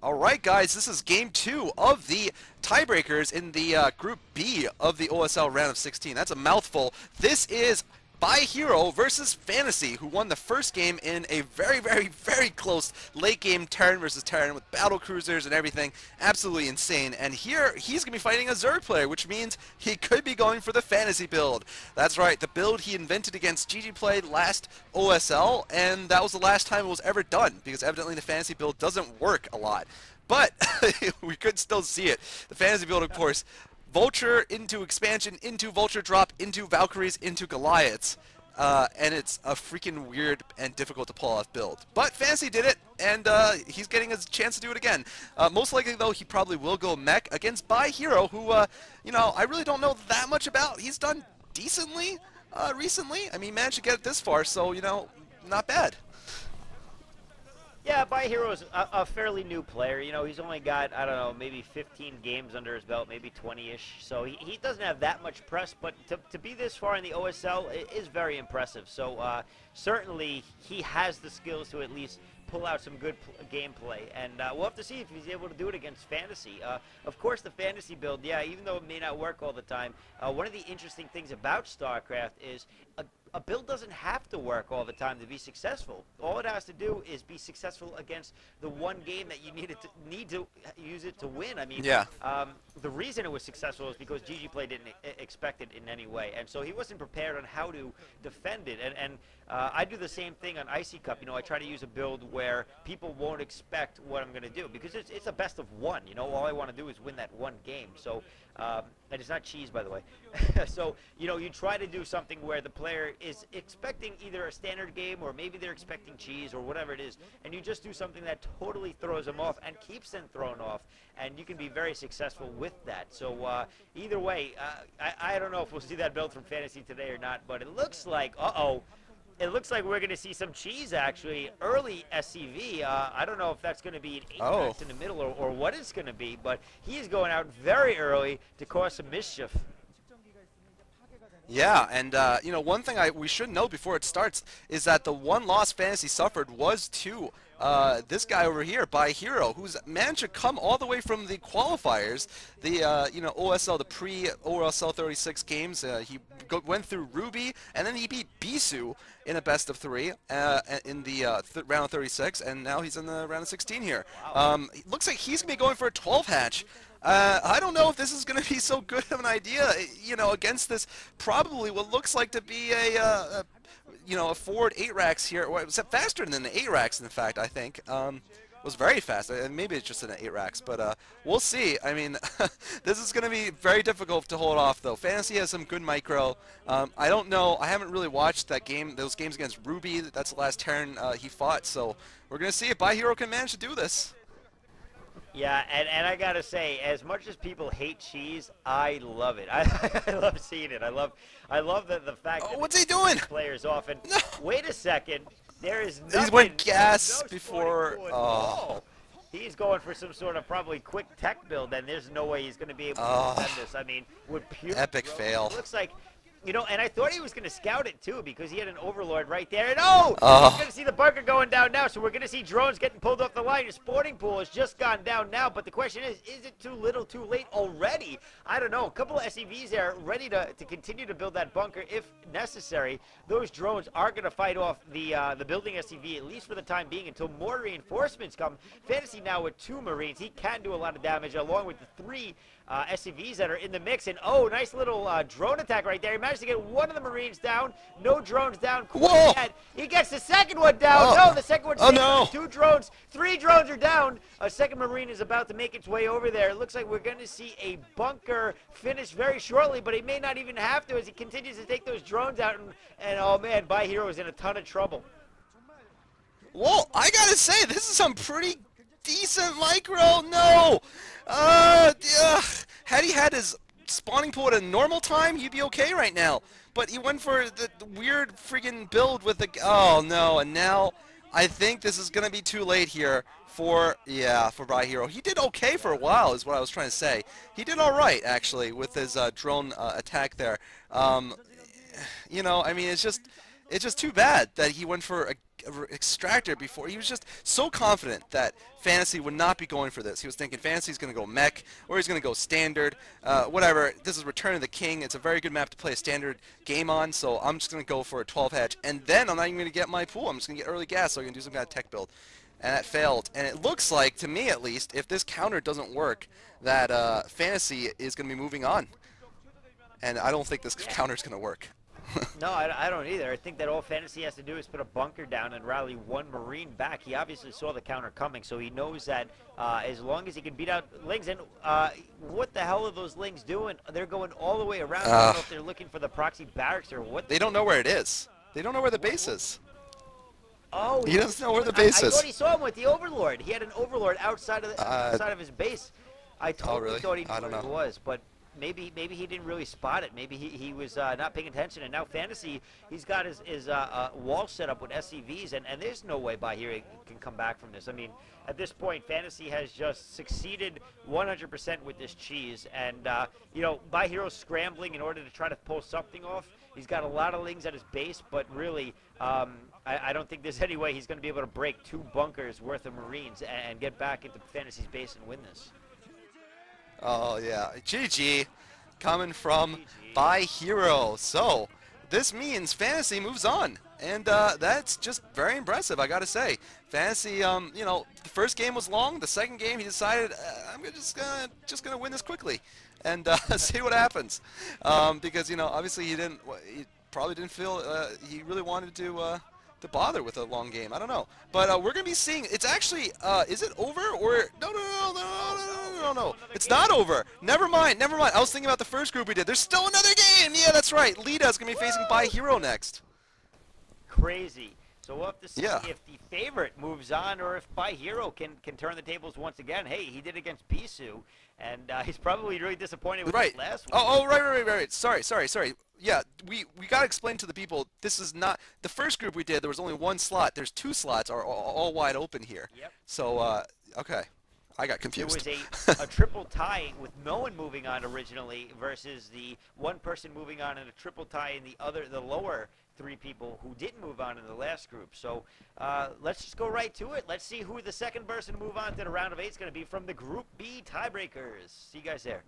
All right, guys, this is game 2 of the tiebreakers in the Group B of the OSL round of 16. That's a mouthful. This is by.Hero versus Fantasy, who won the first game in a very close late game Terran versus Terran with battle cruisers and everything. Absolutely insane. And here, he's going to be fighting a Zerg player, which means he could be going for the Fantasy build. That's right, the build he invented against GG Play last OSL, and that was the last time it was ever done, because evidently the Fantasy build doesn't work a lot. But we could still see it. The Fantasy build, of course, Vulture into expansion, into Vulture drop, into Valkyries, into Goliaths. And it's a freaking weird and difficult to pull off build. But Fantasy did it, and he's getting his chance to do it again. Most likely, though, he probably will go mech against by.Hero, who, you know, I really don't know that much about. He's done decently recently. I mean, he managed to get it this far, so, you know, not bad. Yeah, by.Hero is a fairly new player. You know, he's only got, I don't know, maybe 15 games under his belt, maybe 20-ish. So he doesn't have that much press, but to be this far in the OSL is very impressive. So certainly he has the skills to at least pull out some good gameplay, and we'll have to see if he's able to do it against Fantasy. Of course, the Fantasy build, yeah, even though it may not work all the time, one of the interesting things about StarCraft is a build doesn't have to work all the time to be successful. All it has to do is be successful against the one game that you need to use it to win. I mean, yeah. The reason it was successful is because GG Play didn't expect it in any way, and so he wasn't prepared on how to defend it. And I do the same thing on Icy Cup. You know, I try to use a build where people won't expect what I'm going to do, because it's a best of one. You know, all I want to do is win that one game. So, and it's not cheese, by the way. So, you know, you try to do something where the player is expecting either a standard game, or maybe they're expecting cheese, or whatever it is, and you just do something that totally throws them off and keeps them thrown off, and you can be very successful with that. So either way, I don't know if we'll see that build from Fantasy today or not, but it looks like, it looks like we're going to see some cheese, actually, early SCV. I don't know if that's going to be an 8-max in the middle or what it's going to be, but he is going out very early to cause some mischief. Yeah, and you know, one thing we should know before it starts is that the one loss Fantasy suffered was to this guy over here, by.Hero, who's managed to come all the way from the qualifiers, the you know, OSL, the pre-OSL 36 games. He went through Ruby, and then he beat Bisu in a best of 3 in the round of 36, and now he's in the round of 16 here. Wow. Looks like he's going to be going for a 12 hatch. I don't know if this is going to be so good of an idea, you know, against this probably what looks like to be a you know, a forward 8-racks here. Well, it was faster than the 8-racks, in fact, I think. It was very fast. Maybe it's just in the 8-racks, but we'll see. I mean, this is going to be very difficult to hold off, though. Fantasy has some good micro. I don't know. I haven't really watched that game, those games against Ruby. That's the last Terran he fought, so we're going to see if by.Hero can manage to do this. Yeah, and I gotta say, as much as people hate cheese, I love it. I love seeing it. I love the fact that what's he doing? Players often. No. Wait a second. There is nothing. He went gas before. Oh. He's going for some sort of probably quick tech build, and there's no way he's going to be able to defend this. I mean, with pure epic fail. It looks like. You know, and I thought he was going to scout it, too, because he had an Overlord right there. And, we're going to see the bunker going down now, so we're going to see drones getting pulled off the line. Your sporting pool has just gone down now, but the question is it too little, too late already? I don't know. A couple of SCVs there ready to continue to build that bunker if necessary. Those drones are going to fight off the building SCV, at least for the time being, until more reinforcements come. Fantasy now with 2 Marines. He can do a lot of damage, along with the 3 SCVs that are in the mix. And, nice little drone attack right there. He managed to get one of the Marines down. No drones down quite yet. He gets the second one down. No, the second one's down. 2 drones. 3 drones are down. A second Marine is about to make its way over there. It looks like we're going to see a bunker finish very shortly, but he may not even have to as he continues to take those drones out. And oh, man, by.Hero is in a ton of trouble. Well, I got to say, this is some pretty decent micro. No. Had he had his spawning pool at a normal time, he'd be okay right now. But he went for the weird friggin' build with the... Oh, no. And now I think this is going to be too late here for by.Hero. He did okay for a while is what I was trying to say. He did all right, actually, with his drone attack there. You know, I mean, it's just... It's just too bad that he went for a extractor before. He was just so confident that Fantasy would not be going for this. He was thinking Fantasy's going to go mech, or he's going to go standard, whatever. This is Return of the King. It's a very good map to play a standard game on, so I'm just going to go for a 12 hatch, and then I'm not even going to get my pool. I'm just going to get early gas, so I can do some kind of tech build. And that failed. And it looks like, to me at least, if this counter doesn't work, that Fantasy is going to be moving on. And I don't think this counter is going to work. No, I don't either. I think that all Fantasy has to do is put a bunker down and rally one Marine back. He obviously saw the counter coming, so he knows that as long as he can beat out Lings. And what the hell are those Lings doing? They're going all the way around. I don't know if they're looking for the proxy barracks or what. They don't know where it is. They don't know where the base is. Oh, he doesn't know where the base is. I thought he saw him with the Overlord. He had an Overlord outside of his base. I totally thought he knew where it was, but maybe he didn't really spot it. Maybe he was not paying attention. And now Fantasy, he's got his wall set up with SCVs, and there's no way by.Hero can come back from this. I mean, at this point, Fantasy has just succeeded 100% with this cheese. And, you know, by.Hero's scrambling in order to try to pull something off. He's got a lot of Lings at his base, but really, I don't think there's any way he's going to be able to break 2 bunkers worth of Marines and get back into Fantasy's base and win this. Oh, yeah. GG coming from by.Hero. So this means Fantasy moves on. And that's just very impressive, I got to say. Fantasy, you know, the first game was long. The second game, he decided, I'm just gonna win this quickly and see what happens. Because, you know, obviously he probably didn't feel he really wanted to bother with a long game. I don't know. But we're going to be seeing, it's actually, is it over or, no. It's not over. Never mind. I was thinking about the first group we did. There's still another game. Yeah, that's right. Lida's going to be facing by.Hero next. Crazy. So we'll have to see if the favorite moves on or if by.Hero can turn the tables once again. Hey, he did against Bisu, and he's probably really disappointed with his last one. Oh, right. Sorry. Yeah, we got to explain to the people, this is not, the first group we did, there was only 1 slot. There's 2 slots are all wide open here. Yep. So, okay. I got confused. It was a triple tie with no one moving on originally versus the one person moving on and a triple tie in the lower 3 people who didn't move on in the last group. So let's just go right to it. Let's see who the second person to move on to the round of 8 is going to be from the Group B tiebreakers. See you guys there.